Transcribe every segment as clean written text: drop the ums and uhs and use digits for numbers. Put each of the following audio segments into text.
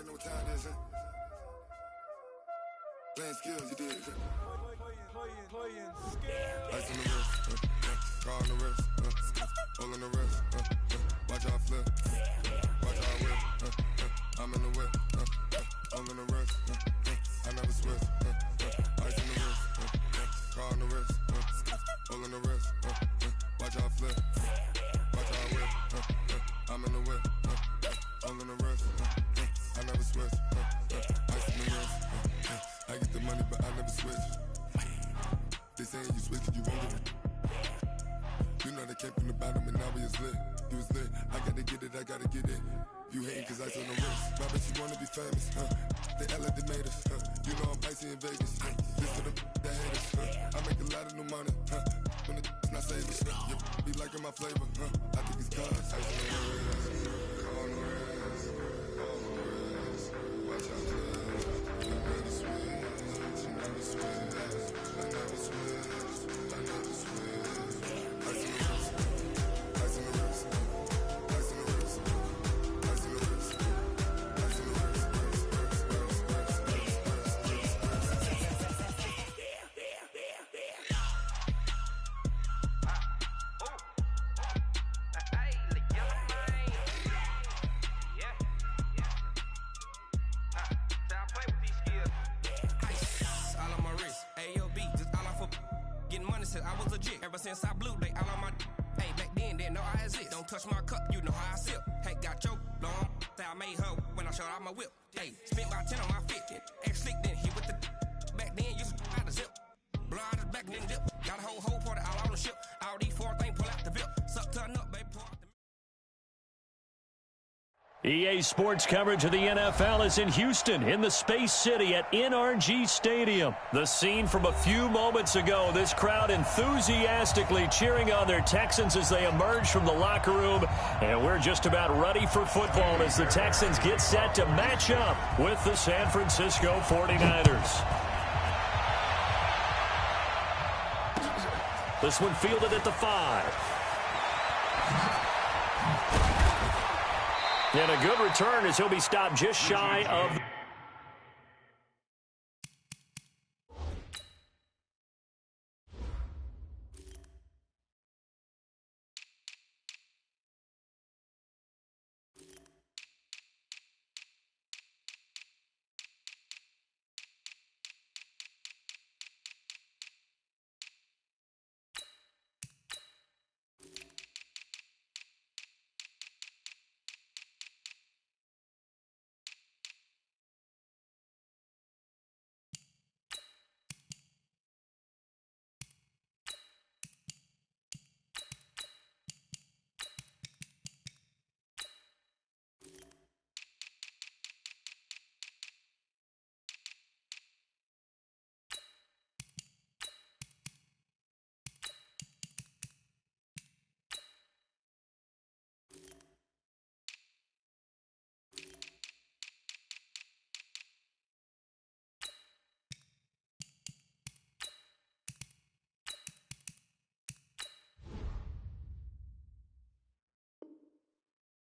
know what time it is, huh? Playing skills, you did, huh? Playing skills. Ice on the wrist, car on the wrist, hole in the wrist, watch out flip, watch out whip, I'm in the whip, hole in the wrist, I never switch, ice on the wrist, car on the wrist, hole in the wrist, watch out flip, watch out whip, I'm in the whip, hole in the wrist, I never switch, ice on the wrist, I get the money but I never switch. They saying you switch it, you won't get it. You know they came from the bottom and now we is lit. You was lit, I gotta get it, I gotta get it. You hating cause ice on the wrist. My bitch, you wanna be famous, They elevated, You know I'm icy in Vegas, This for the that haters, I make a lot of new money, When it's not savings, you be liking my flavor, I think it's cause ice on the wrist, on the wrist, on the wrist. Watch out, I never switch, I never switch. I never switch, I never switch. Ice in the wrist, ice in the wrist, ice in the wrist, ice in the wrist, ice in the wrist, I was legit ever since I blew they all on my hey back then didn't know I exist. Don't touch my cup, you know how I sip. Hey, got your long say I made her when I showed out my whip. Hey, spent about 10 on my fit. Ex slick then he with the back then used to out the zip. Blow out his back then dip. Got a whole party all on the ship. All these four things pull out the bip. Suck turn up, baby, pour out the EA Sports coverage of the NFL is in Houston, in the Space City at NRG Stadium. The scene from a few moments ago, this crowd enthusiastically cheering on their Texans as they emerge from the locker room. And we're just about ready for football as the Texans get set to match up with the San Francisco 49ers. This one fielded at the 5. And a good return as he'll be stopped just shy of...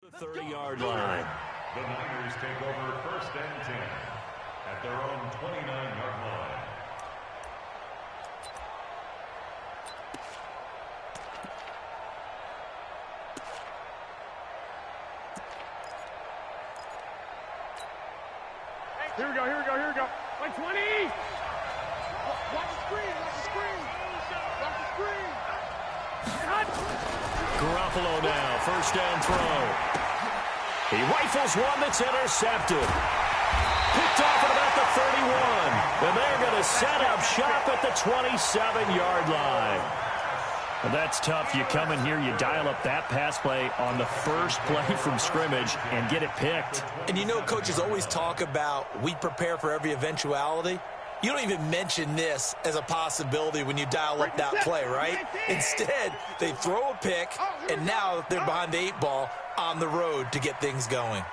The 30-yard line. The Niners take over 1st and 10 at their own 29-yard line. Here we go. Like 20! Watch the screen! Watch the screen! Garoppolo now, 1st down throw. He rifles one that's intercepted. Picked off at about the 31. And they're going to set up shop at the 27-yard line. And that's tough. You come in here, you dial up that pass play on the first play from scrimmage and get it picked. And you know coaches always talk about we prepare for every eventuality. You don't even mention this as a possibility when you dial up that play, right? Instead, they throw a pick, and now they're behind the 8 ball on the road to get things going.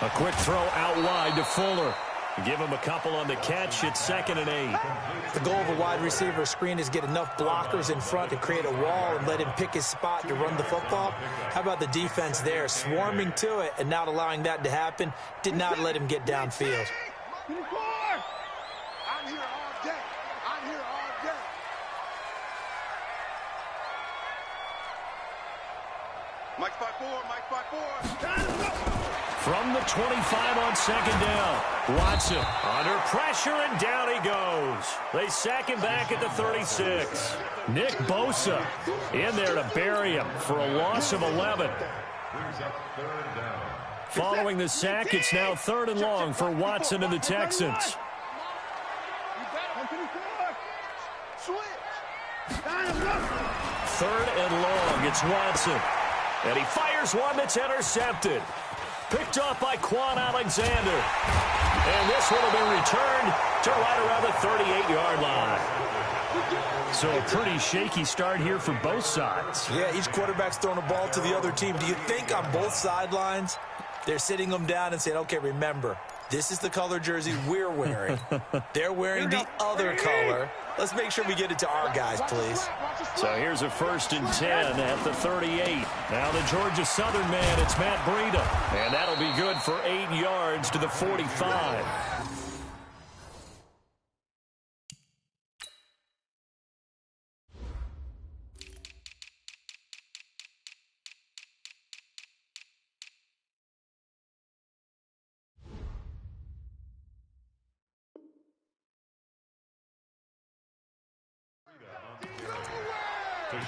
A quick throw out wide to Fuller. Give him a couple on the catch. It's 2nd and 8. The goal of a wide receiver screen is get enough blockers in front to create a wall and let him pick his spot to run the football. How about the defense there, swarming to it and not allowing that to happen? Did not let him get downfield. I'm here all day. I'm here all day. Mike 5-4, Mike 5-4. From the 25 on 2nd down. Watson under pressure, and down he goes. They sack him back at the 36. Nick Bosa in there to bury him for a loss of 11. Following the sack, it's now 3rd and long for Watson and the Texans. 3rd and long, it's Watson. And he fires one that's intercepted. Picked off by Quan Alexander. And this will have been returned to right around the 38-yard line. So a pretty shaky start here for both sides. Yeah, each quarterback's throwing a ball to the other team. Do you think on both sidelines they're sitting them down and saying, okay, remember, this is the color jersey we're wearing. They're wearing the other color. Let's make sure we get it to our guys, please. So here's a 1st and 10 at the 38. Now the Georgia Southern man, it's Matt Breida. And that'll be good for 8 yards to the 45.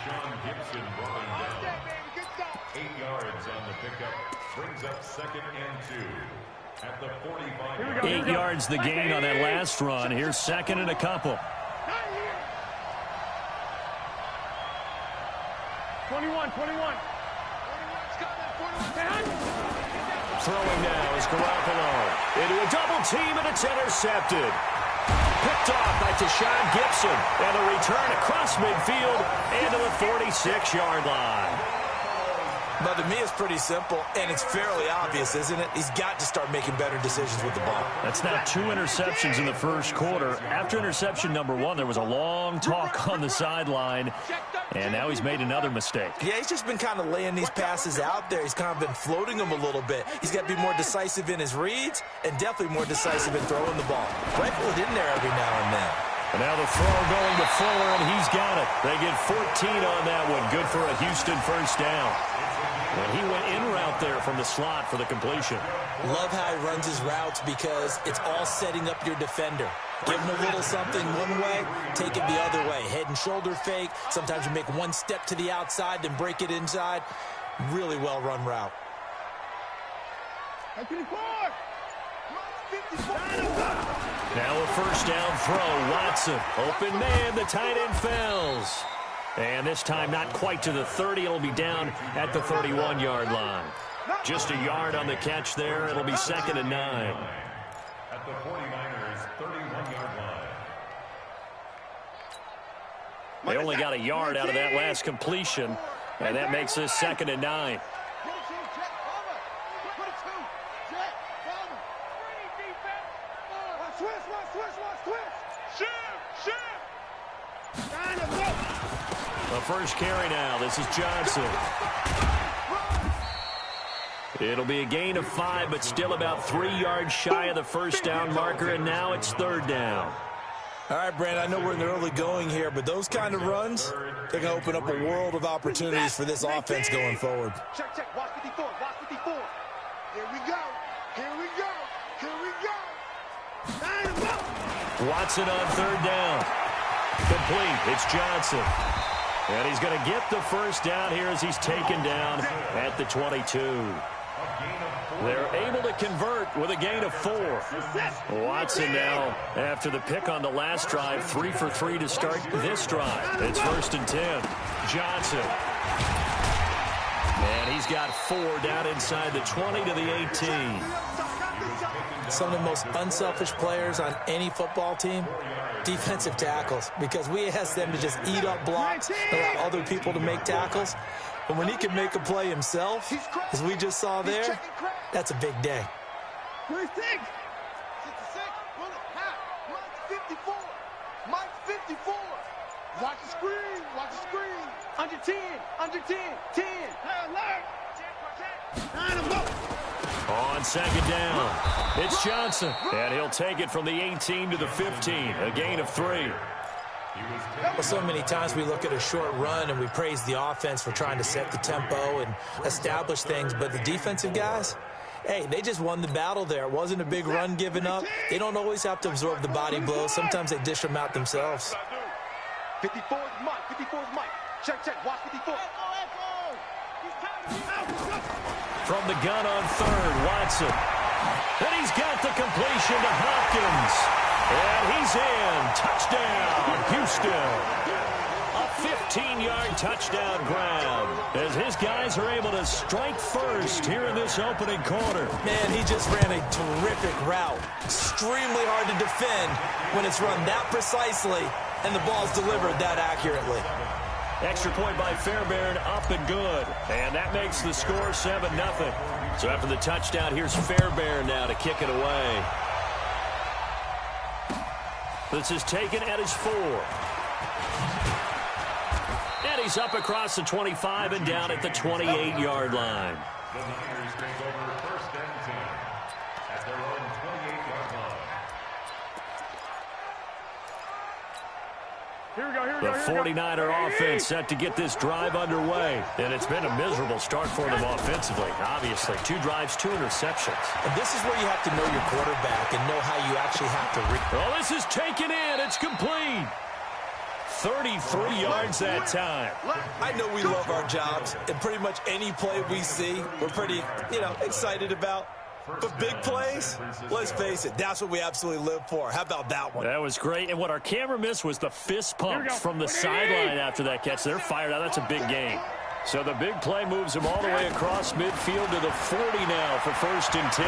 Sean Gibson brought him down. 8 yards on the pickup. Brings up 2nd and 2 at the 45. 8 yards the gain on that last run. Here's 2nd and a couple. 21. Throwing now is Garoppolo. Into a double team, and it's intercepted. Picked off by Tashawn Gibson. And a return across midfield into the 46-yard line. But to me, it's pretty simple, and it's fairly obvious, isn't it? He's got to start making better decisions with the ball. That's now 2 interceptions in the first quarter. After interception number 1, there was a long talk on the sideline, and now he's made another mistake. Yeah, he's just been kind of laying these passes out there. He's kind of been floating them a little bit. He's got to be more decisive in his reads and definitely more decisive in throwing the ball. Rifle it in there every now and then. And now the throw going to Fuller, and he's got it. They get 14 on that one. Good for a Houston first down. And he went in route there from the slot for the completion. Love how he runs his routes because it's all setting up your defender. Give him a little something one way, take it the other way. Head and shoulder fake. Sometimes you make one step to the outside, then break it inside. Really well-run route. Now a first down throw. Watson, open man, the tight end fells. And this time not quite to the 30. It'll be down at the 31-yard line. Just a yard on the catch there. It'll be 2nd and 9. At the 49ers' 31-yard line. They only got a yard out of that last completion, and that makes this 2nd and 9. The first carry now. This is Johnson. It'll be a gain of 5, but still about 3 yards shy of the first down marker, and now it's 3rd down. All right, Brandon, I know we're in the early going here, but those kind of runs, they're going to open up a world of opportunities for this offense going forward. Check. Watch 54. Here we go. Watson on 3rd down. Complete. It's Johnson. And he's going to get the first down here as he's taken down at the 22. They're able to convert with a gain of 4. Watson now, after the pick on the last drive, 3 for 3 to start this drive. It's 1st and 10. Johnson. And he's got 4 down inside the 20 to the 18. Some of the most unselfish players on any football team, defensive tackles, because we ask them to just eat up blocks, allow other people to make tackles. But when he can make a play himself, as we just saw there, that's a big day. 36. Watch the screen. Watch the screen. Under 10. Under 10. 10. Line them up. On second down, it's Johnson, and he'll take it from the 18 to the 15, a gain of 3. Well, so many times we look at a short run and we praise the offense for trying to set the tempo and establish things, but the defensive guys, hey, they just won the battle there. It wasn't a big run given up. They don't always have to absorb the body blows. Sometimes they dish them out themselves. 54 is Mike. 54 is Mike. Check, check. Watch 54. From the gun on third, Watson. And he's got the completion to Hopkins. And he's in. Touchdown, Houston. A 15-yard touchdown grab as his guys are able to strike first here in this opening quarter. Man, he just ran a terrific route. Extremely hard to defend when it's run that precisely and the ball's delivered that accurately. Extra point by Fairbairn, up and good. And that makes the score 7-0. So after the touchdown, here's Fairbairn now to kick it away. This is taken at his 4. And he's up across the 25 and down at the 28-yard line. The Niners take over first and 10 at their own 28-yard line. Here we go, here we The go, here we go. 49er offense set to get this drive underway. And it's been a miserable start for them offensively. Obviously, 2 drives, 2 interceptions. And this is where you have to know your quarterback and know how you actually have to read. Oh, this is taken in. It's complete. 33 yards that time. I know we love our jobs, and pretty much any play we see, we're pretty, excited about. But big plays, let's face it, that's what we absolutely live for. How about that one? That was great. And what our camera missed was the fist pumps from the sideline after that catch. They're fired out. That's a big gain. So the big play moves him all the way across midfield to the 40 now for first and 10.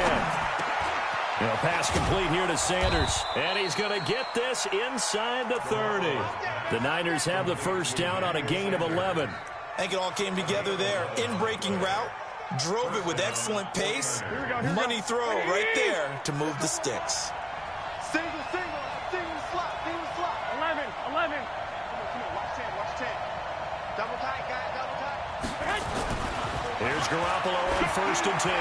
Pass complete here to Sanders. And he's going to get this inside the 30. The Niners have the first down on a gain of 11. I think it all came together there. In-breaking route. Drove it with excellent pace. Money throw right there to move the sticks. Single slot. 11. Come on, watch 10. Double tight, guys, double tight. Here's Garoppolo on first and 10.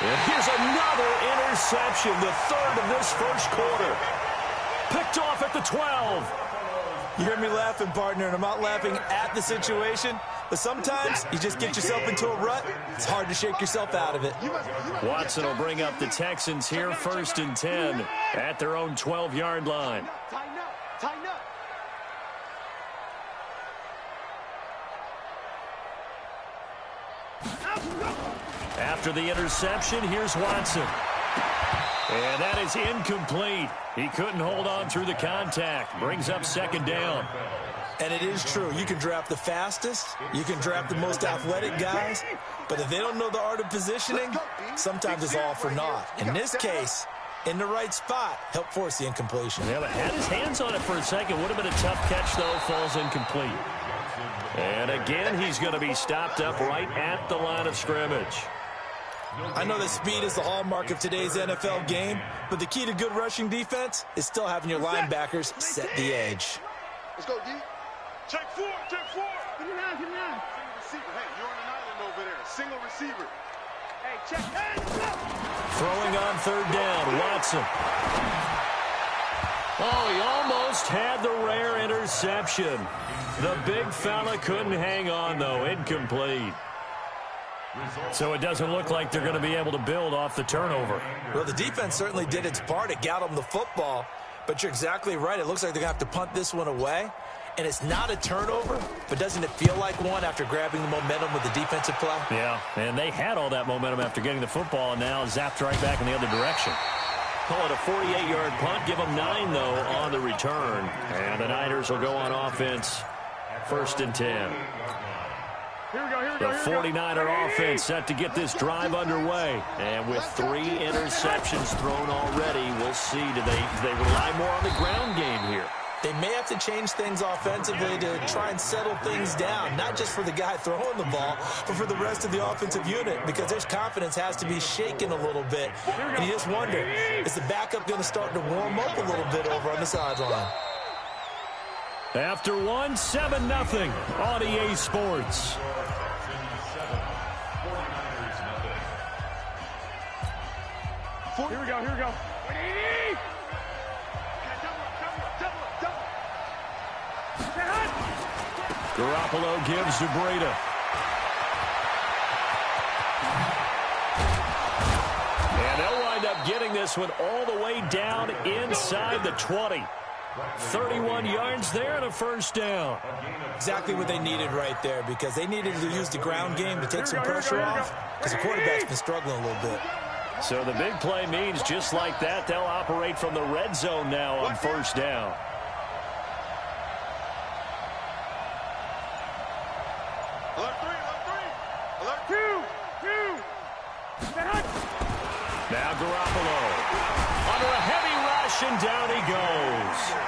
And here's another interception, the third of this first quarter. Picked off at the 12. You hear me laughing, partner, and I'm not laughing at the situation, but sometimes you just get yourself into a rut. It's hard to shake yourself out of it. Watson will bring up the Texans here first and 10 at their own 12-yard line. Tighten up. After the interception, here's Watson. And that is incomplete. He couldn't hold on through the contact. Brings up second down. And it is true. You can draft the fastest. You can draft the most athletic guys. But if they don't know the art of positioning, sometimes it's all for naught. In this case, in the right spot, help force the incompletion. Yeah, but had his hands on it for a second. Would have been a tough catch, though. Falls incomplete. And again, he's going to be stopped up right at the line of scrimmage. I know that speed is the hallmark of today's NFL game, but the key to good rushing defense is still having your linebackers set the edge. Let's go, D. Check 4. Get it out. Single receiver. Hey, you're on an island over there. Single receiver. Hey, check. Hey, Throwing on third down, Watson. Oh, he almost had the rare interception. The big fella couldn't hang on, though. Incomplete. So it doesn't look like they're going to be able to build off the turnover. Well, the defense certainly did its part. It got them the football. But you're exactly right. It looks like they're going to have to punt this one away. And it's not a turnover, but doesn't it feel like one after grabbing the momentum with the defensive play? Yeah, and they had all that momentum after getting the football, and now zapped right back in the other direction. Call it a 48-yard punt. Give them 9, though, on the return. And the Niners will go on offense first and 10. The 49er offense set to get this drive underway. And with 3 interceptions thrown already, we'll see. Do they rely more on the ground game here? They may have to change things offensively to try and settle things down, not just for the guy throwing the ball, but for the rest of the offensive unit, because their confidence has to be shaken a little bit. And you just wonder, is the backup going to start to warm up a little bit over on the sideline? After one, 7-0 on EA Sports. Here we go. Garoppolo gives to Breda. And they'll wind up getting this one all the way down inside the 20. 31 yards there and a first down. Exactly what they needed right there, because they needed to use the ground game to take some pressure off, because the quarterback's been struggling a little bit. So the big play means just like that, they'll operate from the red zone now on first down. Now Garoppolo under a heavy rush, and down he goes.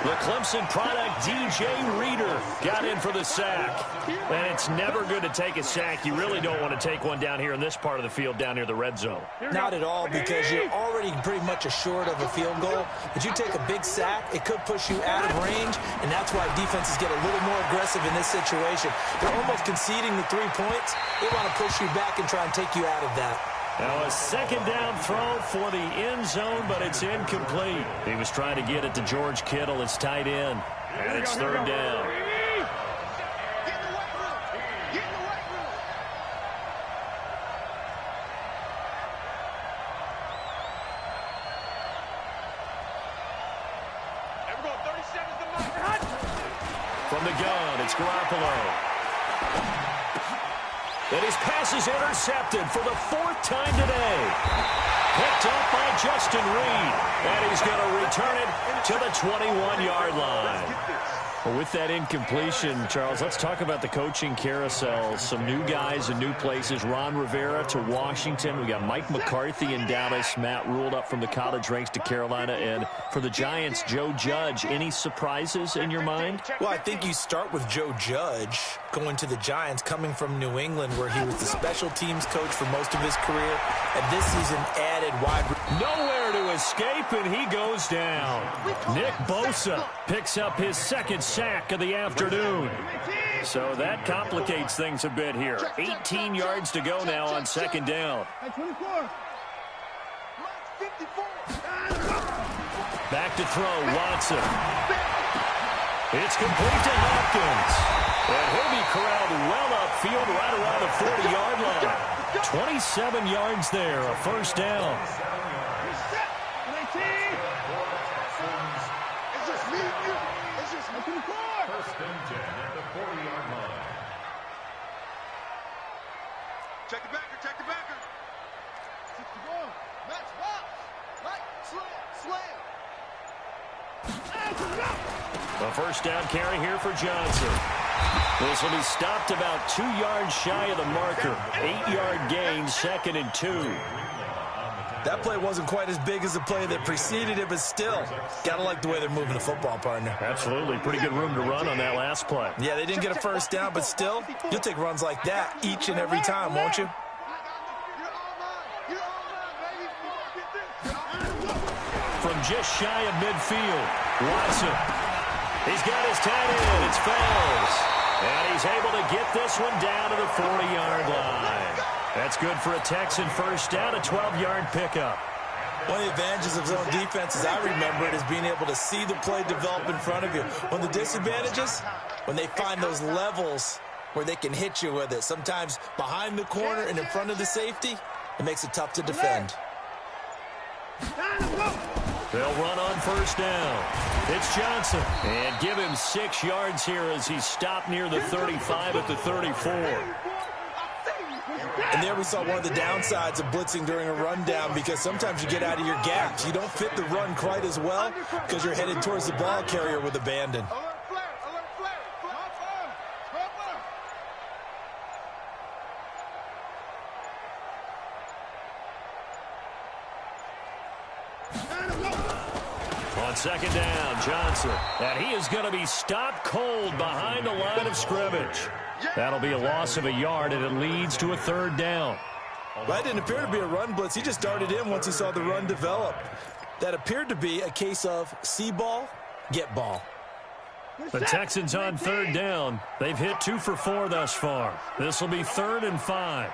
The Clemson product, DJ Reader, got in for the sack. And it's never good to take a sack. You really don't want to take one down here in this part of the field, down near the red zone. Not at all, because you're already pretty much assured of a field goal. But you take a big sack, it could push you out of range, and that's why defenses get a little more aggressive in this situation. They're almost conceding the 3 points. They want to push you back and try and take you out of that. Now a second down throw for the end zone, but it's incomplete. He was trying to get it to George Kittle, his tight end, and it's third down. From the gun, it's Garoppolo. And his pass is intercepted for the 4th time today. Picked up by Justin Reed. And he's going to return it to the 21-yard line. Well, with that incompletion, Charles, let's talk about the coaching carousel. Some new guys in new places. Ron Rivera to Washington. We got Mike McCarthy in Dallas. Matt Rule up from the college ranks to Carolina. And for the Giants, Joe Judge. Any surprises in your mind? Well, I think you start with Joe Judge going to the Giants, coming from New England, where he was the special teams coach for most of his career. And this season added wide. Nowhere to escape, and he goes down. Nick Bosa picks up his second sack of the afternoon. So that complicates things a bit here. 18 yards to go now on second down. Back to throw, Watson. It's complete to Hopkins. And he'll be corralled well upfield right around the 40-yard line. 27 yards there, a first down. First and 10 at the 40-yard line. Check the backer, check the backer. Match box. Right, slam. A first down carry here for Johnson. This will be stopped about 2 yards shy of the marker. 8-yard gain, 2nd and 2. That play wasn't quite as big as the play that preceded it, but still, got to like the way they're moving the football, partner. Absolutely. Pretty good room to run on that last play. Yeah, they didn't get a first down, but still, you'll take runs like that each and every time, won't you? From just shy of midfield, Watson. He's got his tight end. It's Fells. And he's able to get this one down to the 40-yard line. That's good for a Texan first down, a 12-yard pickup. One of the advantages of zone defense, as I remember it, is being able to see the play develop in front of you. One of the disadvantages, when they find those levels where they can hit you with it. Sometimes behind the corner and in front of the safety, it makes it tough to defend. They'll run on first down. It's Johnson. And give him 6 yards here as he's stopped near the 35 at the 34. And there we saw one of the downsides of blitzing during a rundown, because sometimes you get out of your gaps. You don't fit the run quite as well because you're headed towards the ball carrier with abandon. On second down, Johnson. And he is going to be stopped cold behind the line of scrimmage. That'll be a loss of a yard, and it leads to a third down. Well, that didn't appear to be a run blitz. He just darted in once he saw the run develop. That appeared to be a case of see ball, get ball. The Texans on third down. They've hit 2 for 4 thus far. This will be 3rd and 5.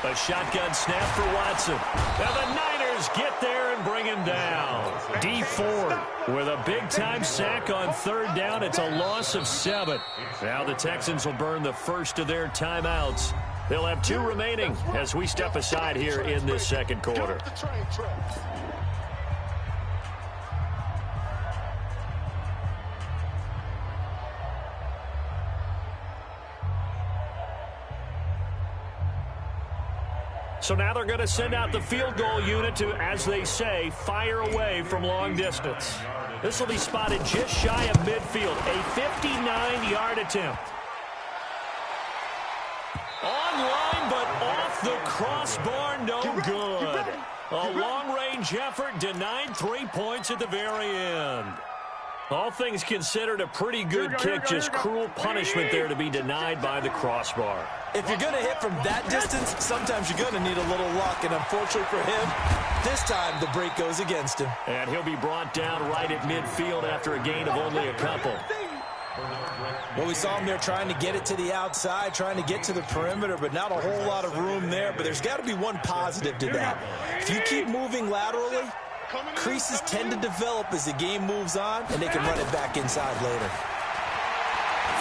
A shotgun snap for Watson. And the Niners get there and bring him down. D Ford with a big-time sack on third down. It's a loss of 7. Now the Texans will burn the first of their timeouts. They'll have 2 remaining as we step aside here in this second quarter. So now they're going to send out the field goal unit to, as they say, fire away from long distance. This will be spotted just shy of midfield. A 59-yard attempt. Online, but off the crossbar, no good. A long-range effort denied 3 points at the very end. All things considered, a pretty good kick, just cruel punishment there to be denied by the crossbar. If you're going to hit from that distance, sometimes you're going to need a little luck, and unfortunately for him, this time the break goes against him. And he'll be brought down right at midfield after a gain of only a couple. Well, we saw him there trying to get it to the outside, trying to get to the perimeter, but not a whole lot of room there. But there's got to be one positive to that. If you keep moving laterally, creases tend to develop as the game moves on, and they can run it back inside later.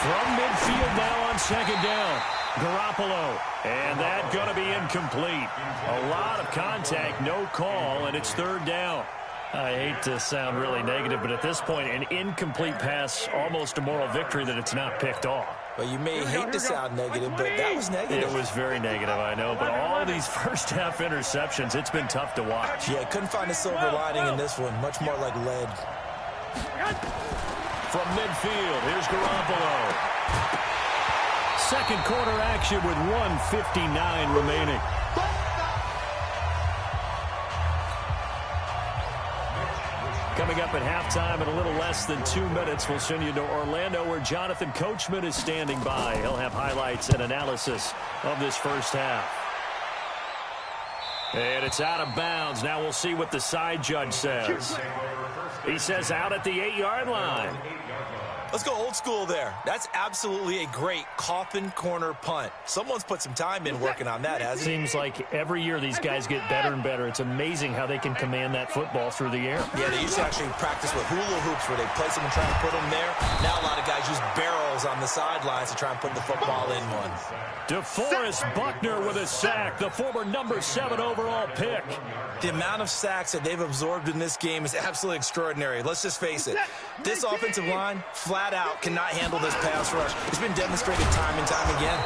From midfield now on second down, Garoppolo. And that's going to be incomplete. A lot of contact, no call, and it's third down. I hate to sound really negative, but at this point, an incomplete pass, almost a moral victory that it's not picked off. Well, you may hate to sound negative, but that was negative. It was very negative, I know. But all these first-half interceptions, it's been tough to watch. Yeah, couldn't find a silver lining in this one. Much more like lead. From midfield, here's Garoppolo. Second quarter action with 1:59 remaining. Coming up at halftime in a little less than 2 minutes, we'll send you to Orlando where Jonathan Coachman is standing by. He'll have highlights and analysis of this first half. And it's out of bounds. Now we'll see what the side judge says. He says out at the 8-yard line. Let's go old school there. That's absolutely a great coffin corner punt. Someone's put some time in working on that, hasn't he? Seems like every year these guys get better and better. It's amazing how they can command that football through the air. Yeah, they used to actually practice with hula hoops where they place them and try and put them there. Now a lot of guys use barrels on the sidelines to try and put the football in one. DeForest Buckner with a sack, the former number 7 overall pick. The amount of sacks that they've absorbed in this game is absolutely extraordinary. Let's just face it. This offensive line, flat out, cannot handle this pass rush. It's been demonstrated time and time again.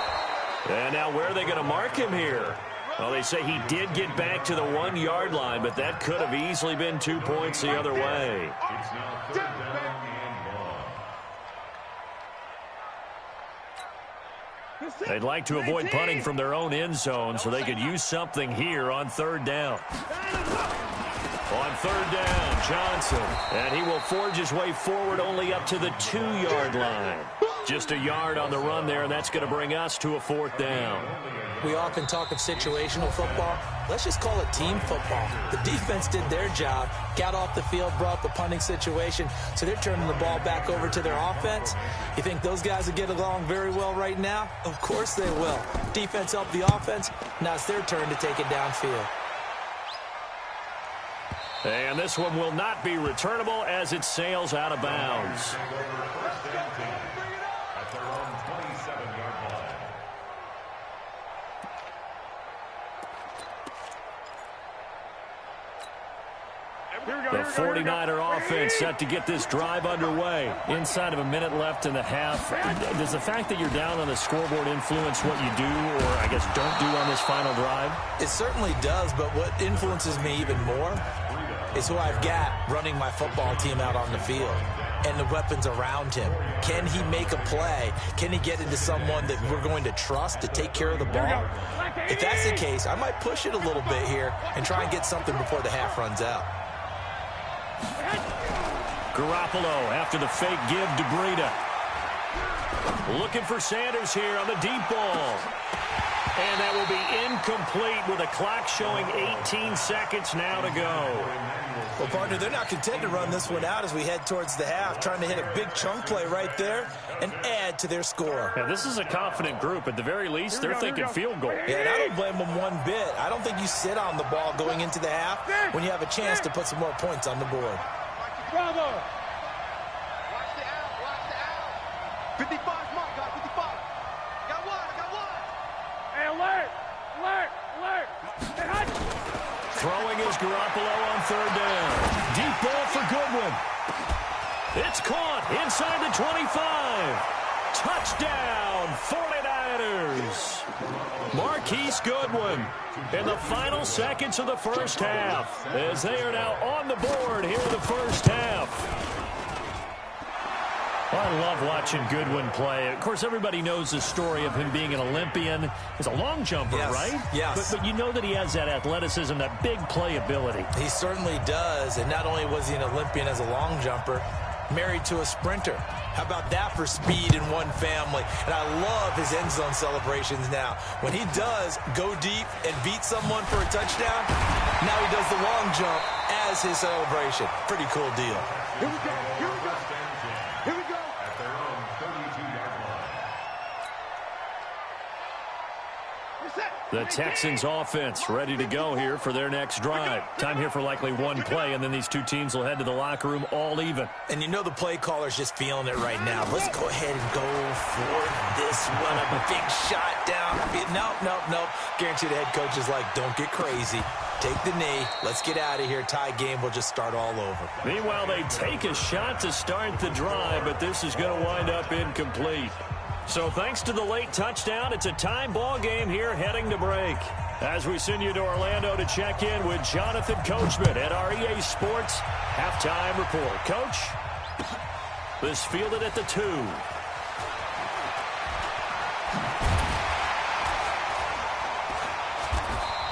And now where are they going to mark him here? Well, they say he did get back to the 1-yard line, but that could have easily been 2 points the other way. It's now third down and long. They'd like to avoid punting from their own end zone so they could use something here on third down. On third down, Johnson. And he will forge his way forward only up to the 2-yard line. Just a yard on the run there, and that's going to bring us to a fourth down. We often talk of situational football. Let's just call it team football. The defense did their job, got off the field, brought the punting situation, so they're turning the ball back over to their offense. You think those guys will get along very well right now? Of course they will. Defense helped the offense. Now it's their turn to take it downfield. And this one will not be returnable as it sails out of bounds. At their own 27-yard line. The 49er offense set to get this drive underway. Inside of a minute left in the half. Does the fact that you're down on the scoreboard influence what you do, or I guess don't do on this final drive? It certainly does, but what influences me even more is who I've got running my football team out on the field and the weapons around him. Can he make a play? Can he get into someone that we're going to trust to take care of the ball? If that's the case, I might push it a little bit here and try and get something before the half runs out. Garoppolo after the fake give to Breida. Looking for Sanders here on the deep ball. And that will be incomplete with a clock showing 18 seconds now to go. Well, partner, they're not content to run this one out as we head towards the half, trying to hit a big chunk play right there and add to their score. Yeah, this is a confident group. At the very least, they're thinking field goal. Yeah, and I don't blame them one bit. I don't think you sit on the ball going into the half when you have a chance to put some more points on the board. Bravo! Watch the out. 55, mark, guys, 55. Got one. Hey, alert! Hey, hot! Throwing is Garoppolo on third down. Deep ball for Goodwin. It's caught inside the 25. Touchdown, 49ers. Marquise Goodwin in the final seconds of the first half as they are now on the board here in the first half. I love watching Goodwin play. Of course, everybody knows the story of him being an Olympian. He's a long jumper, right? Yes. But you know that he has that athleticism, that big playability. He certainly does. And not only was he an Olympian as a long jumper, married to a sprinter. How about that for speed in one family? And I love his end zone celebrations now. When he does go deep and beat someone for a touchdown, now he does the long jump as his celebration. Pretty cool deal. Here we go. At their own 32-yard line. The Texans offense ready to go here for their next drive. Time here for likely one play, and then these two teams will head to the locker room all even. And you know the play caller's just feeling it right now. Let's go ahead and go for this one. A big shot down. Nope. Guarantee the head coach is like, don't get crazy. Take the knee. Let's get out of here. Tie game will just start all over. Meanwhile, they take a shot to start the drive, but this is going to wind up incomplete. So thanks to the late touchdown, it's a tie ball game here heading to break. As we send you to Orlando to check in with Jonathan Coachman at our EA Sports Halftime Report. Coach, this fielded at the 2.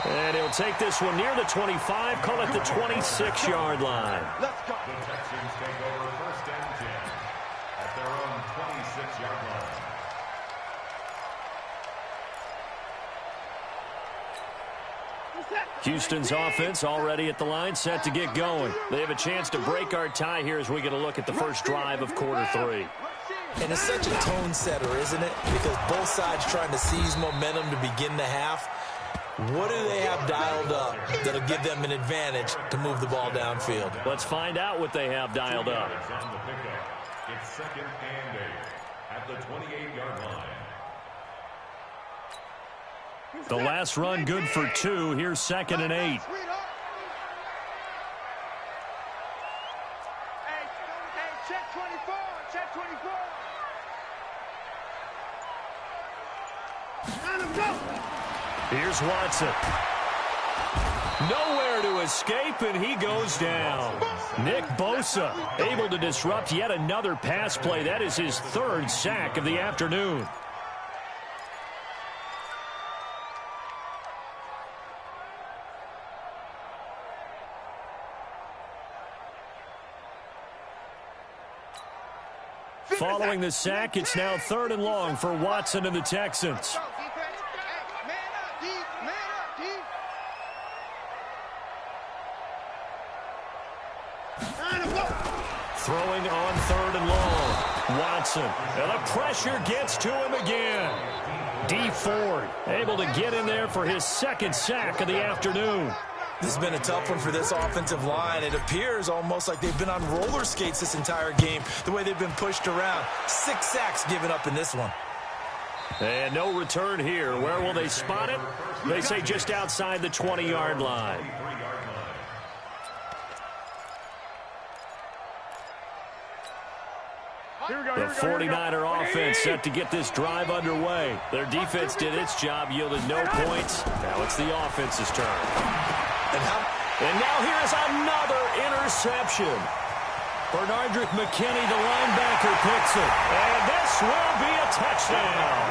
And he'll take this one near the 25, call it the 26-yard line. Let's go. The Texans take over first and 10 at their own 26-yard line. Houston's offense already at the line, set to get going. They have a chance to break our tie here as we get a look at the first drive of quarter 3. And it's such a tone setter, isn't it? Because both sides trying to seize momentum to begin the half. What do they have dialed up that'll give them an advantage to move the ball downfield? Let's find out what they have dialed up. On the pickup, it's 2nd and 8 at the 28-yard line. The last run good for 2. Here's 2nd and 8. Hey, check 24. Check 24. Let him go. Here's Watson. Nowhere to escape, and he goes down. Nick Bosa able to disrupt yet another pass play. That is his 3rd sack of the afternoon. Following the sack, it's now 3rd and long for Watson and the Texans. Throwing on 3rd and long. Watson, and the pressure gets to him again. D Ford able to get in there for his 2nd sack of the afternoon. This has been a tough one for this offensive line. It appears almost like they've been on roller skates this entire game, the way they've been pushed around. 6 sacks given up in this one. And no return here. Where will they spot it? They say just outside the 20-yard line. The 49er offense set to get this drive underway. Their defense did its job, yielded no points. Now it's the offense's turn. And now here's another interception. Bernardrick McKinney, the linebacker, picks it. And this will be a touchdown.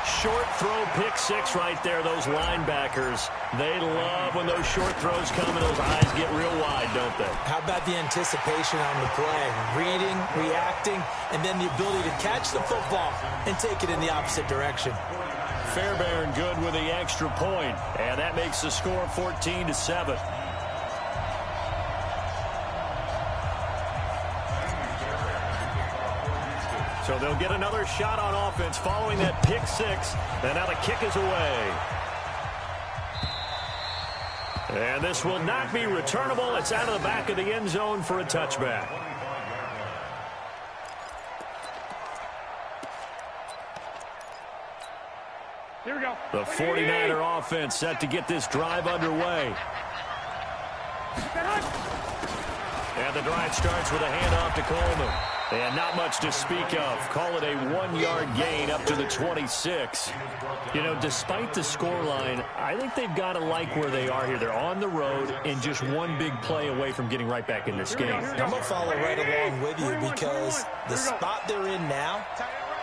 Short throw, pick six right there. Those linebackers, they love when those short throws come and those eyes get real wide, don't they? How about the anticipation on the play? Reading, reacting, and then the ability to catch the football and take it in the opposite direction. Fairbairn good with the extra point, and that makes the score 14-7. So they'll get another shot on offense following that pick six, and now the kick is away. And this will not be returnable. It's out of the back of the end zone for a touchback. Here we go. The 49er offense set to get this drive underway. And the drive starts with a handoff to Coleman. And not much to speak of. Call it a 1-yard gain up to the 26. You know, despite the scoreline, I think they've got to like where they are here. They're on the road and just one big play away from getting right back in this game. I'm going to follow right along with you because the spot they're in now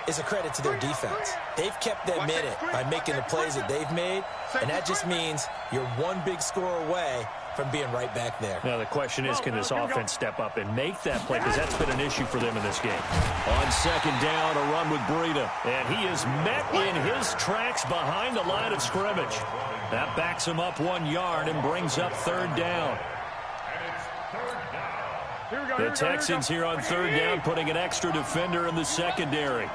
is a credit to their defense. They've kept them in it by making the plays that they've made, and that just means you're one big score away from being right back there. Now the question is, can this offense step up and make that play? Because that's been an issue for them in this game. On second down, a run with Breida. And he is met in his tracks behind the line of scrimmage. That backs him up 1 yard and brings up third down. The Texans here on third down putting an extra defender in the secondary.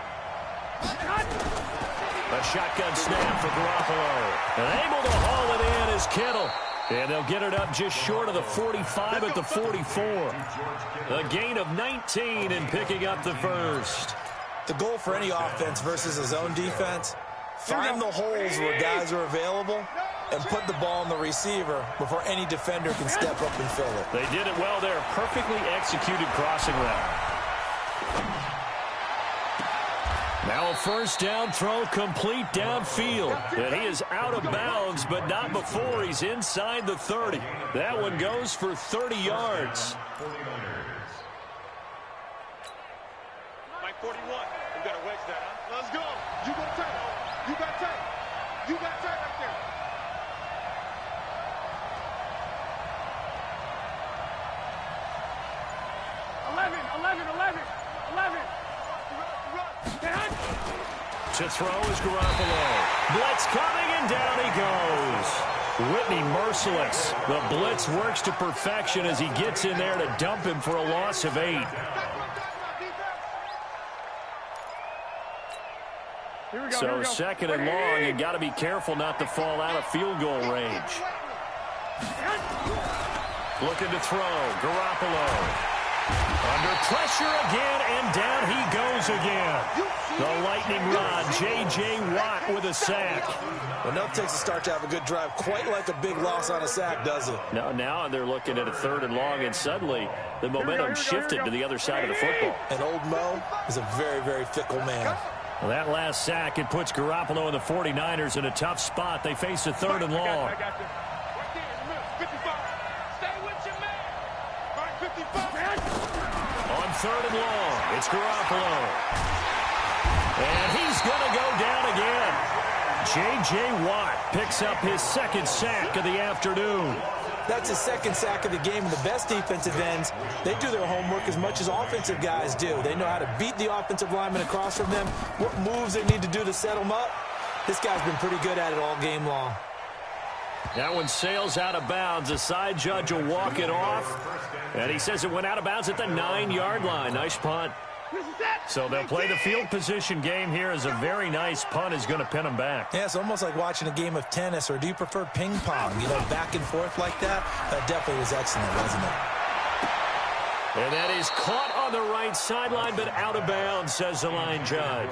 A shotgun snap for Garoppolo. And able to haul it in is Kittle. And they'll get it up just short of the 45 at the 44. A gain of 19 and picking up the first. The goal for any offense versus his own defense, find the holes where guys are available and put the ball on the receiver before any defender can step up and fill it. They did it well there. Perfectly executed crossing route. Now a first down throw complete downfield. And he is out of bounds, but not before he's inside the 30. That one goes for 30 yards. Like 41. You got to wedge that, huh? Let's go. You got tight. You got tight. You got tight right there. To throw is Garoppolo. Blitz coming, and down he goes. Whitney merciless. The blitz works to perfection as he gets in there to dump him for a loss of 8. So second and long, you got to be careful not to fall out of field goal range. Looking to throw, Garoppolo. Under pressure again, and down he goes again. The lightning rod, J.J. Watt with a sack. Well, no takes a start to have a good drive, quite like a big loss on a sack, does it? No, now they're looking at a third and long, and suddenly the momentum shifted to the other side of the football. And old Mo is a very, very fickle man. Well, that last sack, it puts Garoppolo and the 49ers in a tough spot. They face a third and long. On third and long, it's Garoppolo. And he's going to go down again. J.J. Watt picks up his second sack of the afternoon. That's his second sack of the game. And the best defensive ends, they do their homework as much as offensive guys do. They know how to beat the offensive lineman across from them, what moves they need to do to set them up. This guy's been pretty good at it all game long. That one sails out of bounds. The side judge will walk it off. And he says it went out of bounds at the 9-yard line. Nice punt. So they'll play the field position game here as a very nice punt is going to pin them back. Yeah, it's almost like watching a game of tennis, or do you prefer ping pong? You know, back and forth like that? That definitely was excellent, wasn't it? And that is caught on the right sideline, but out of bounds, says the line judge.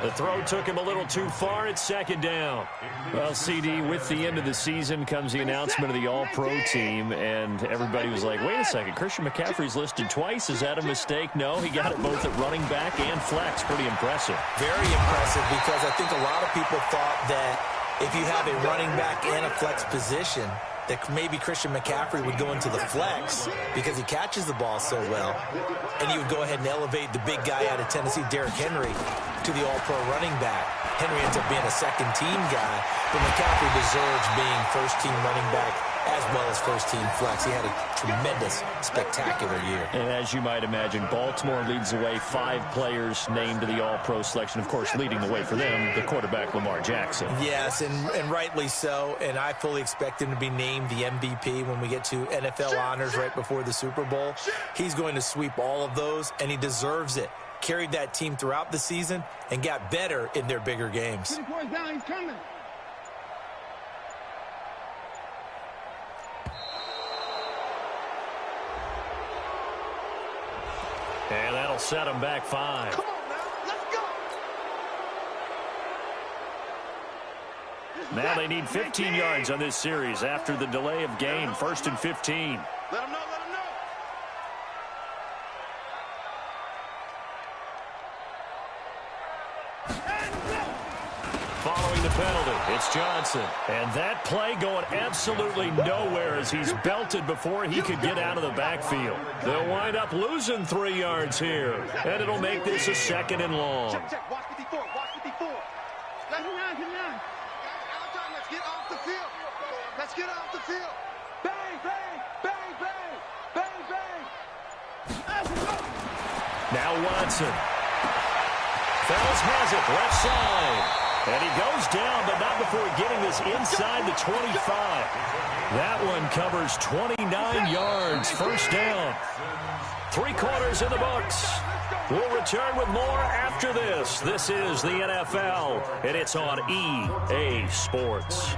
The throw took him a little too far. It's second down. Well, CD, with the end of the season comes the announcement of the All-Pro team, and everybody was like, wait a second, Christian McCaffrey's listed twice. Is that a mistake? No, he got it both at running back and flex. Pretty impressive. Very impressive, because I think a lot of people thought that if you have a running back and a flex position, that maybe Christian McCaffrey would go into the flex because he catches the ball so well, and he would go ahead and elevate the big guy out of Tennessee, Derrick Henry. to the all-pro running back. Henry ends up being a second-team guy, but McCaffrey deserves being first-team running back as well as first-team flex. He had a tremendous, spectacular year. And as you might imagine, Baltimore leads the way. 5 players named to the all-pro selection. Of course, leading the way for them, the quarterback Lamar Jackson. Yes, and rightly so. And I fully expect him to be named the MVP when we get to NFL honors right before the Super Bowl. He's going to sweep all of those, and he deserves it. Carried that team throughout the season and got better in their bigger games. 20 points down, he's coming. And that'll set him back 5. Come on now, let's go. Now they need 15 yards on this series after the delay of game. 1st and 15. Let him know, let him know. Following the penalty, it's Johnson. And that play going absolutely nowhere as he's belted before he could get out of the backfield. They'll wind up losing 3 yards here. And it'll make this a 2nd and long. Check, watch 54, watch 54. Let's get off the field. Let's get off the field. Bang, bang, bang, bang, bang, bang. Now Watson. Fells has it, left side. And he goes down, but not before getting this inside the 25. That one covers 29 yards, 1st down. 3 quarters in the books. We'll return with more after this. This is the NFL, and it's on EA Sports.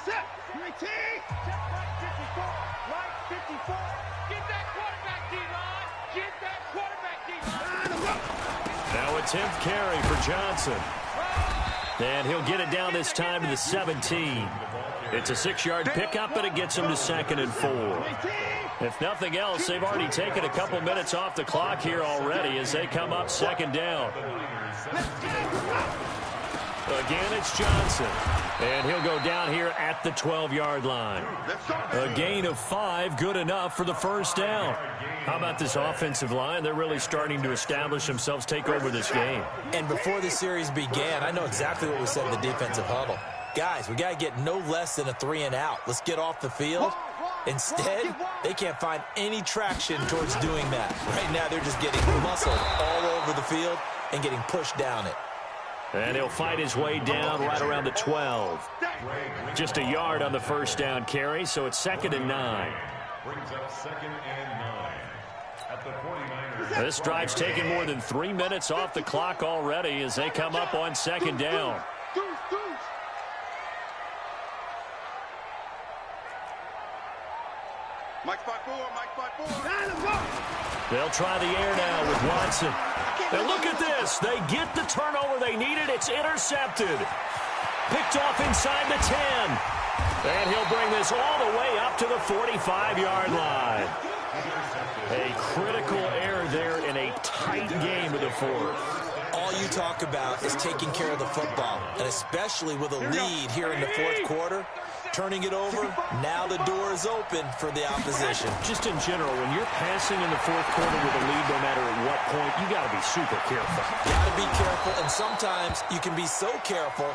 Set, 19. Right 54. Get that quarterback, D-line. Get that quarterback, D-line. Now a 10th carry for Johnson. And he'll get it down this time to the 17. It's a 6-yard pickup, but it gets him to 2nd and 4. If nothing else, they've already taken a couple minutes off the clock here already as they come up 2nd down. Again, it's Johnson. And he'll go down here at the 12-yard line. A gain of 5, good enough for the 1st down. How about this offensive line? They're really starting to establish themselves, take over this game. And before the series began, I know exactly what we said in the defensive huddle. Guys, we got to get no less than a 3 and out. Let's get off the field. Instead, they can't find any traction towards doing that. Right now, they're just getting muscled all over the field and getting pushed down it. And he'll fight his way down right around the 12. Just a yard on the 1st down carry, so it's 2nd and 9. Brings up 2nd and 9 at the 49ers. This drive's taken more than 3 minutes off the clock already as they come up on 2nd down. Mike spot 4, Mike spot 4. They'll try the air now with Watson. And look at this. They get the turnover they needed. It's intercepted. Picked off inside the 10. And he'll bring this all the way up to the 45-yard line. A critical error there in a tight game of the 4th. All you talk about is taking care of the football, and especially with a lead here in the 4th quarter. Turning it over, now the door is open for the opposition. Just in general, when you're passing in the 4th quarter with a lead, no matter at what point, you got to be super careful. Got to be careful, and sometimes you can be so careful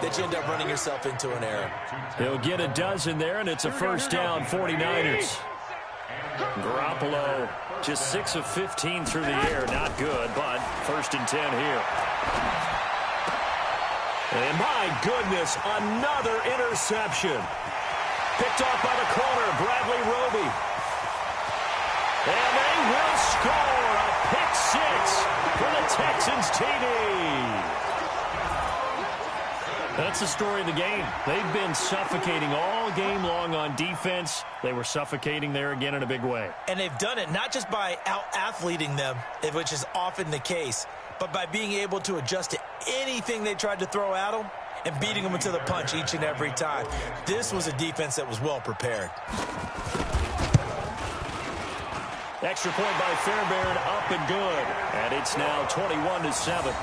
that you end up running yourself into an error. He'll get a dozen there, and it's a 1st down, 49ers. Garoppolo just 6 of 15 through the air, not good, but 1st and 10 here. And my goodness, another interception. Picked off by the corner, Bradley Roby. And they will score a pick 6 for the Texans TD. That's the story of the game. They've been suffocating all game long on defense. They were suffocating there again in a big way. And they've done it not just by out-athleting them, which is often the case, but by being able to adjust to anything they tried to throw at them and beating them into the punch each and every time. This was a defense that was well prepared. Extra point by Fairbairn, up and good. And it's now 21-7.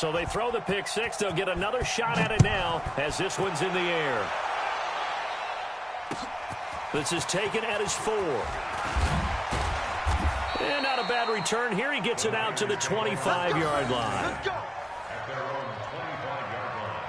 So they throw the pick six. They'll get another shot at it now as this one's in the air. This is taken at his 4. And not a bad return here. He gets it out to the 25-yard line. At their own 25-yard line.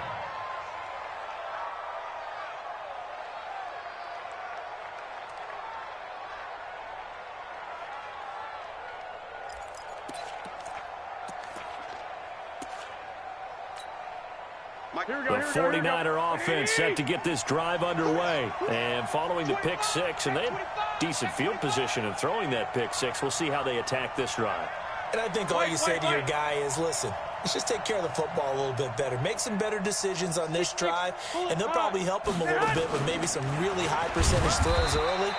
The 49er offense set to get this drive underway. And following the pick six, and they had decent field position in throwing that pick six. We'll see how they attack this drive. And I think all you say to your guy is, listen, let's just take care of the football a little bit better. Make some better decisions on this drive, and they'll probably help him a little bit with maybe some really high percentage throws early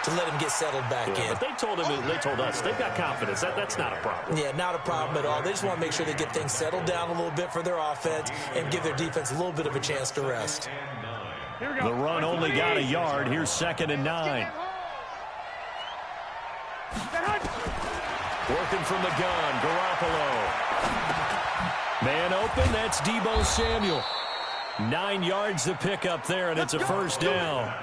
to let him get settled back in. But they told us they've got confidence. That's not a problem. Yeah, not a problem at all. They just want to make sure they get things settled down a little bit for their offense and give their defense a little bit of a chance to rest. The run only got a yard. Here's 2nd and 9. Working from the gun, Garoppolo. Man open, that's Deebo Samuel. 9 yards to pick up there, and it's a first down.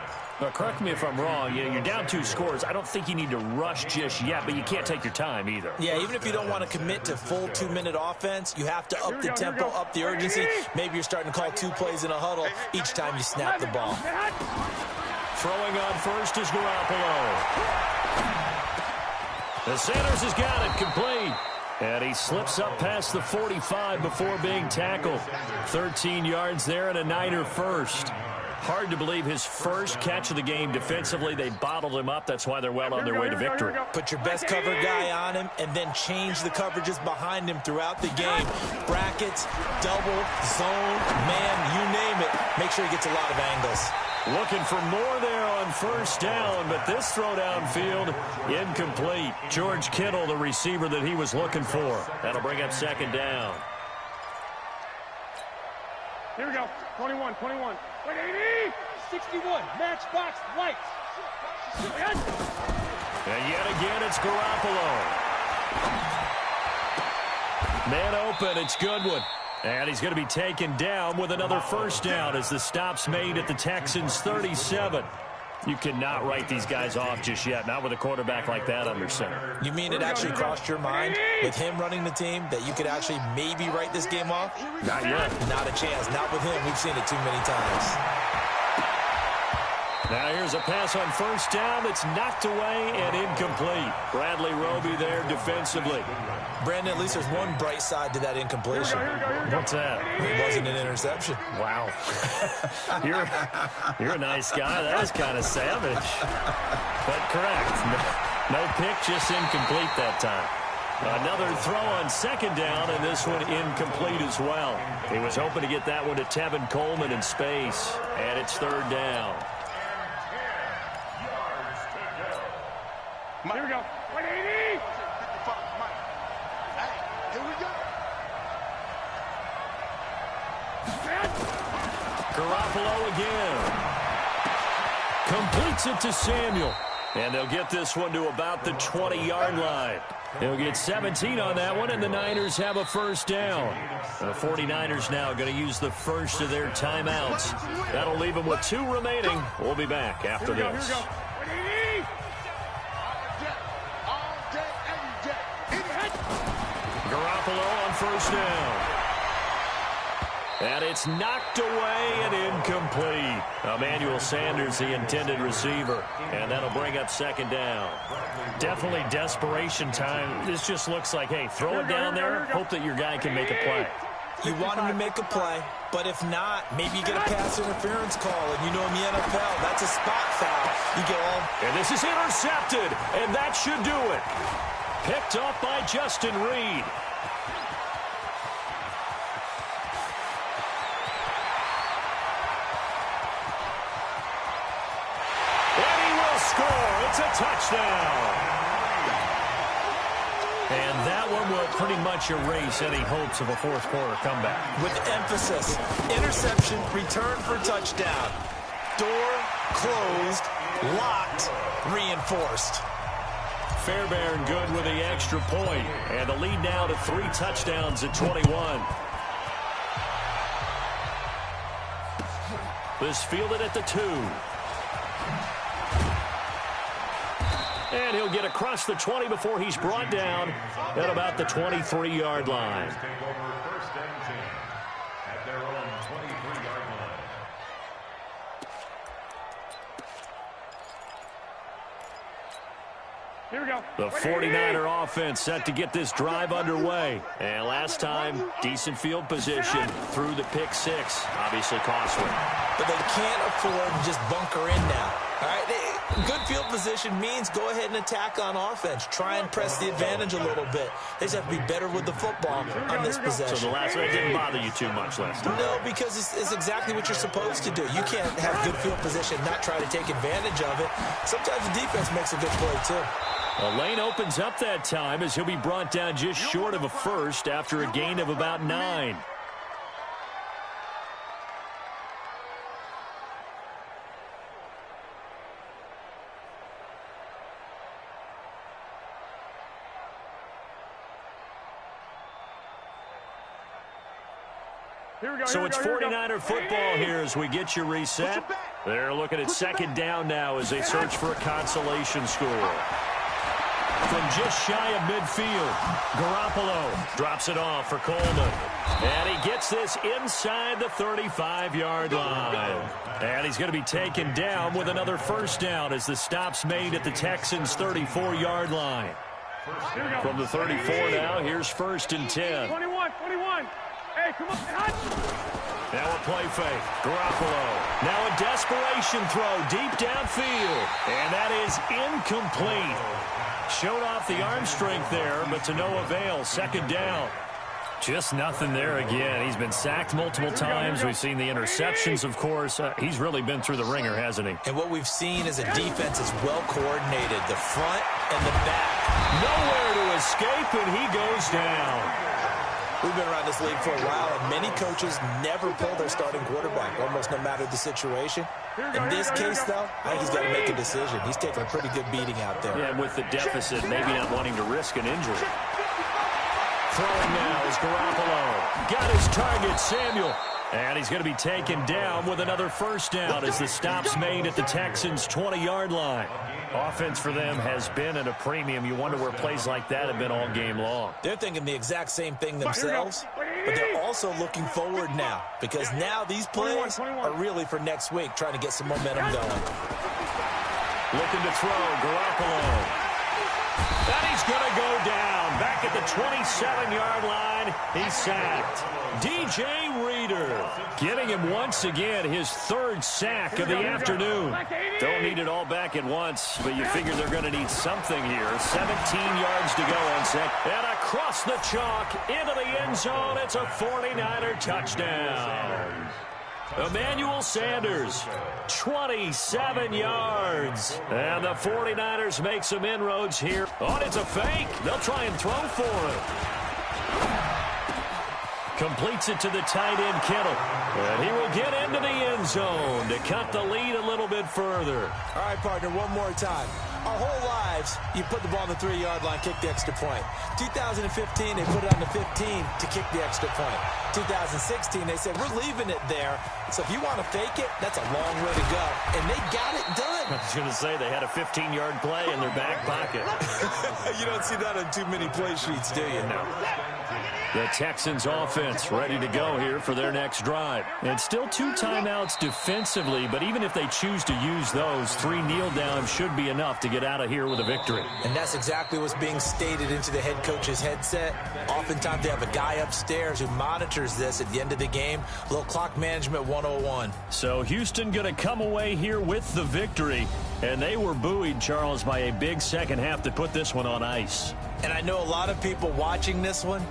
Now, correct me if I'm wrong. You're down 2 scores. I don't think you need to rush just yet, but you can't take your time either. Yeah, even if you don't want to commit to full 2-minute offense, you have to up the tempo, up the urgency. Maybe you're starting to call 2 plays in a huddle each time you snap the ball. Throwing on first is Garoppolo. The Sanders has got it complete. And he slips up past the 45 before being tackled. 13 yards there and a Niner first. Hard to believe his first catch of the game defensively. They bottled him up. That's why they're well on their way to victory. Put your best cover guy on him and then change the coverages behind him throughout the game. Brackets, double, zone, man, you name it. Make sure he gets a lot of angles. Looking for more there on first down, but this throw downfield, incomplete. George Kittle, the receiver that he was looking for. That'll bring up 2nd down. Here we go. 21. 180. 61. Matchbox lights. And yet again, it's Garoppolo. Man open, it's Goodwin. And he's going to be taken down with another first down as the stop's made at the Texans' 37. You cannot write these guys off just yet, not with a quarterback like that under center. You mean it actually crossed your mind with him running the team that you could actually maybe write this game off? Not yet. Not a chance. Not with him. We've seen it too many times. Now here's a pass on first down that's knocked away and incomplete. Bradley Roby there defensively. Brandon, at least there's one bright side to that incompletion. What's that? It wasn't an interception. Wow. You're a nice guy. That was kind of savage. But correct. No pick, just incomplete that time. Another throw on 2nd down, and this one incomplete as well. He was hoping to get that one to Tevin Coleman in space. And it's 3rd down. Here we go. 180. Here we go. Garoppolo again. Completes it to Samuel. And they'll get this one to about the 20-yard line. They'll get 17 on that one, and the Niners have a first down. The 49ers now going to use the first of their timeouts. That'll leave them with 2 remaining. We'll be back after this. Here we go. 180. Garoppolo on first down. And it's knocked away and incomplete. Emmanuel Sanders, the intended receiver. And that'll bring up 2nd down. Definitely desperation time. This just looks like, hey, throw it down there. Hope that your guy can make a play. You want him to make a play, but if not, maybe you get a pass interference call. And you know in the NFL, that's a spot foul. You get all... And this is intercepted, and that should do it. Picked off by Justin Reed. And he will score. It's a touchdown. And that one will pretty much erase any hopes of a fourth-quarter comeback. With emphasis, interception, return for touchdown. Door closed, locked, reinforced. Fairbairn good with the extra point. And the lead now to 3 touchdowns at 21. is fielded at the 2. And he'll get across the 20 before he's brought down at about the 23-yard line. Take over first and 10 at their own 23-yard line. Here we go. The 49er offense set to get this drive underway. And last time, decent field position through the pick 6. Obviously costly. But they can't afford to just bunker in now. All right, good field position means go ahead and attack on offense. Try and press the advantage a little bit. They just have to be better with the football on this possession. So the last one didn't bother you too much last time? No, because it's exactly what you're supposed to do. You can't have good field position, not try to take advantage of it. Sometimes the defense makes a good play, too. A lane opens up that time as he'll be brought down just short of a first after a gain of about 9. So it's 49er football here as we get you reset. They're looking at second down now as they search for a consolation score. From just shy of midfield, Garoppolo drops it off for Coleman. And he gets this inside the 35-yard line. And he's going to be taken down with another first down as the stop's made at the Texans' 34-yard line. From the 34 now, here's first and 10. 21. Hey, come on. Now a play fake. Garoppolo. Now a desperation throw deep downfield. And that is incomplete. Showed off the arm strength there, but to no avail. Second down. Just nothing there again. He's been sacked multiple times. We've seen the interceptions, of course. He's really been through the ringer, hasn't he? And what we've seen is a defense is well coordinated, the front and the back. Nowhere to escape, and he goes down. We've been around this league for a while, and many coaches never pull their starting quarterback, almost no matter the situation. In this case, though, I think he's got to make a decision. He's taking a pretty good beating out there. Yeah, and with the deficit, maybe not wanting to risk an injury. Throwing now is Garoppolo. Got his target, Samuel. And he's going to be taken down with another first down as the stop's made at the Texans' 20-yard line. Offense for them has been at a premium. You wonder where plays like that have been all game long. They're thinking the exact same thing themselves, but they're also looking forward now because now these plays are really for next week, trying to get some momentum going. Looking to throw, Garoppolo. And he's going to go down. Back at the 27-yard line, he's sacked. DJ Reader getting him once again his third sack of the afternoon. Don't need it all back at once, but you figure they're going to need something here. 17 yards to go on set. And across the chalk into the end zone. It's a 49er touchdown. Emmanuel Sanders, 27 yards. And the 49ers make some inroads here. Oh, it's a fake. They'll try and throw for it. Completes it to the tight end, Kittle. And he will get into the end zone to cut the lead a little bit further. All right, partner, one more time. Our whole lives, you put the ball on the 3-yard line, kick the extra point. 2015, they put it on the 15 to kick the extra point. 2016, they said, we're leaving it there. So if you want to fake it, that's a long way to go. And they got it done. I was going to say they had a 15-yard play in their back pocket. You don't see that on too many play sheets, do you? No. The Texans offense ready to go here for their next drive. And still 2 timeouts defensively, but even if they choose to use those, 3 kneel downs should be enough to get out of here with a victory. And that's exactly what's being stated into the head coach's headset. Oftentimes they have a guy upstairs who monitors this at the end of the game. A little clock management 101. So Houston going to come away here with the victory. And they were buoyed, Charles, by a big second half to put this one on ice. And I know a lot of people watching this one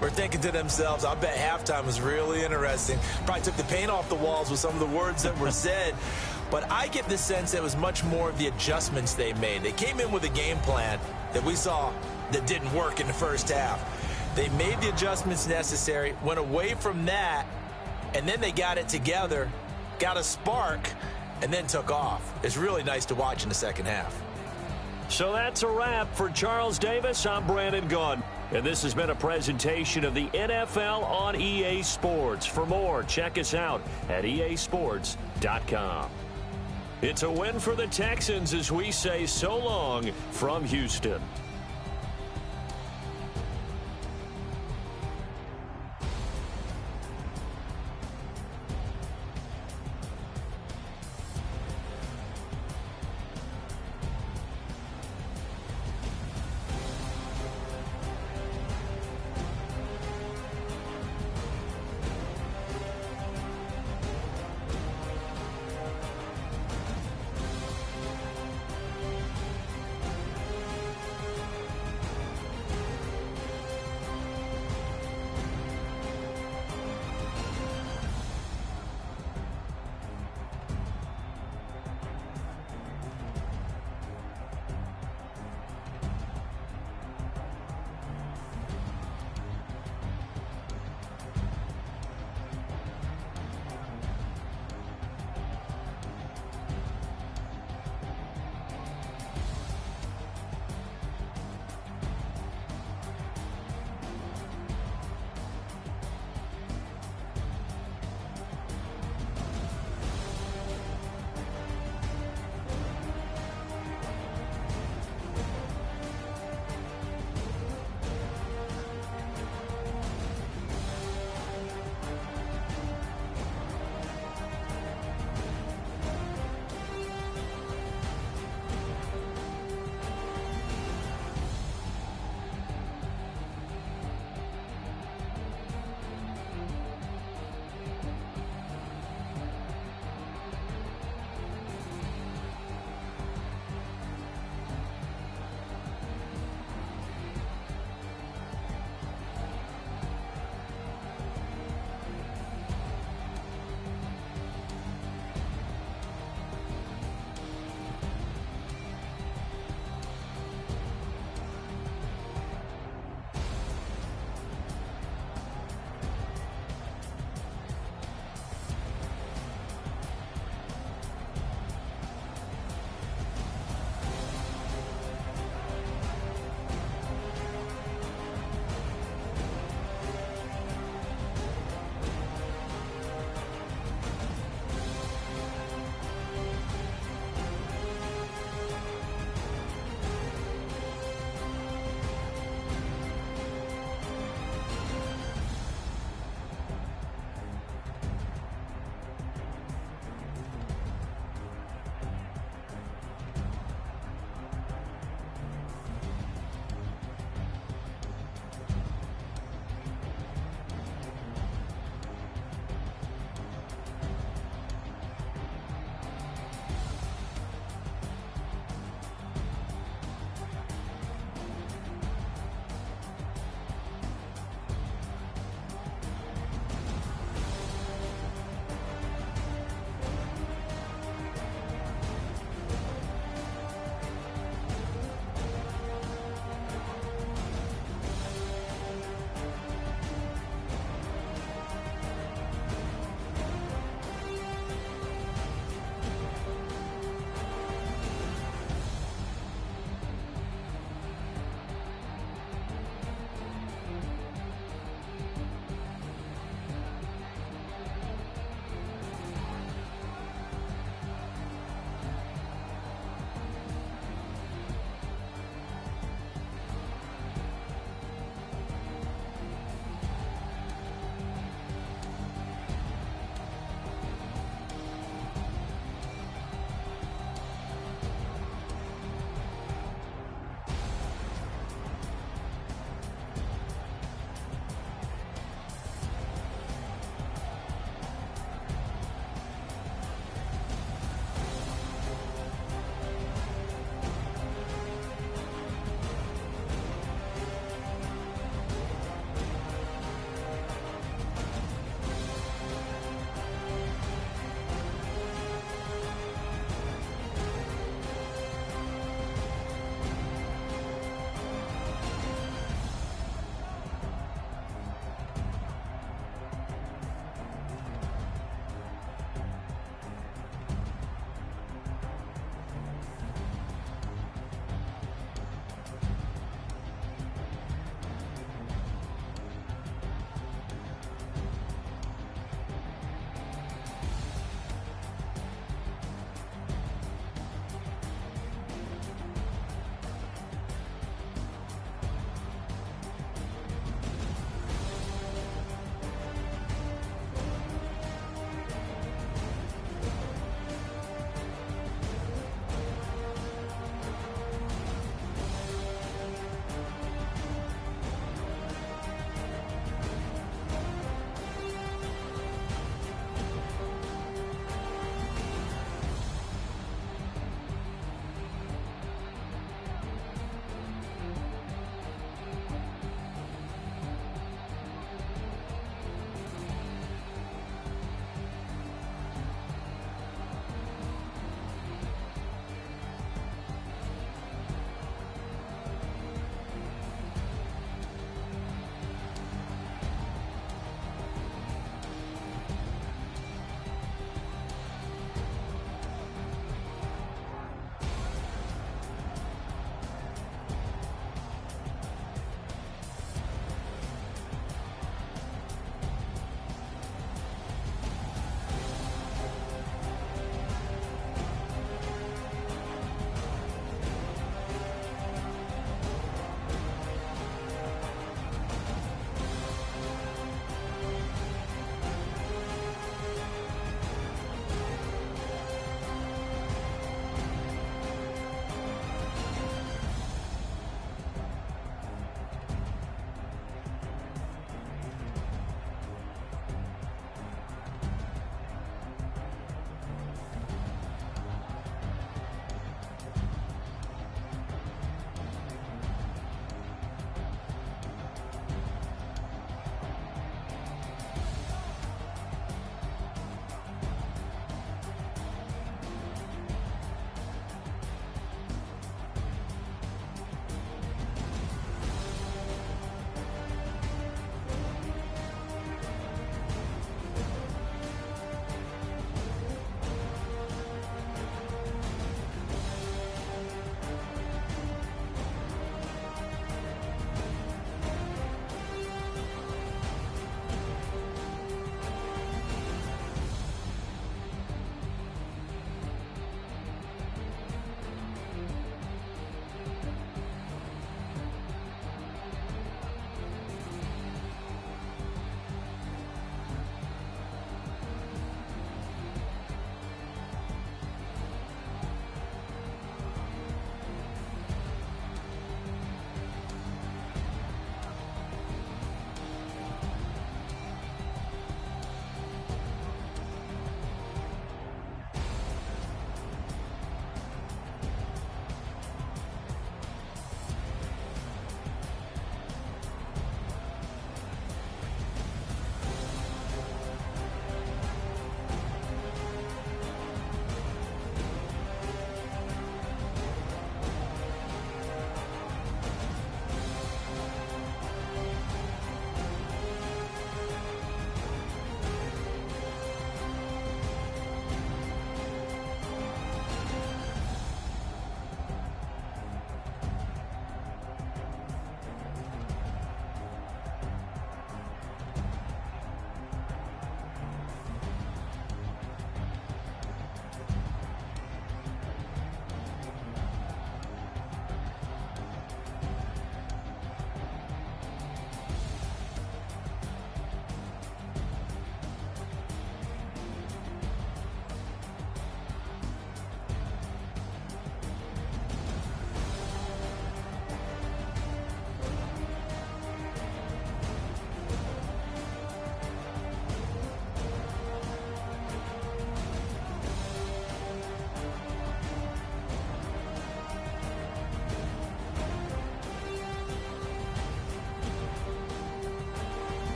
were thinking to themselves, I bet halftime was really interesting. Probably took the paint off the walls with some of the words that were said. But I get the sense it was much more of the adjustments they made. They came in with a game plan that we saw that didn't work in the first half. They made the adjustments necessary, went away from that, and then they got it together, got a spark, and then took off. It's really nice to watch in the second half. So that's a wrap. For Charles Davis, I'm Brandon Gaudin. And this has been a presentation of the NFL on EA Sports. For more, check us out at easports.com. It's a win for the Texans as we say so long from Houston.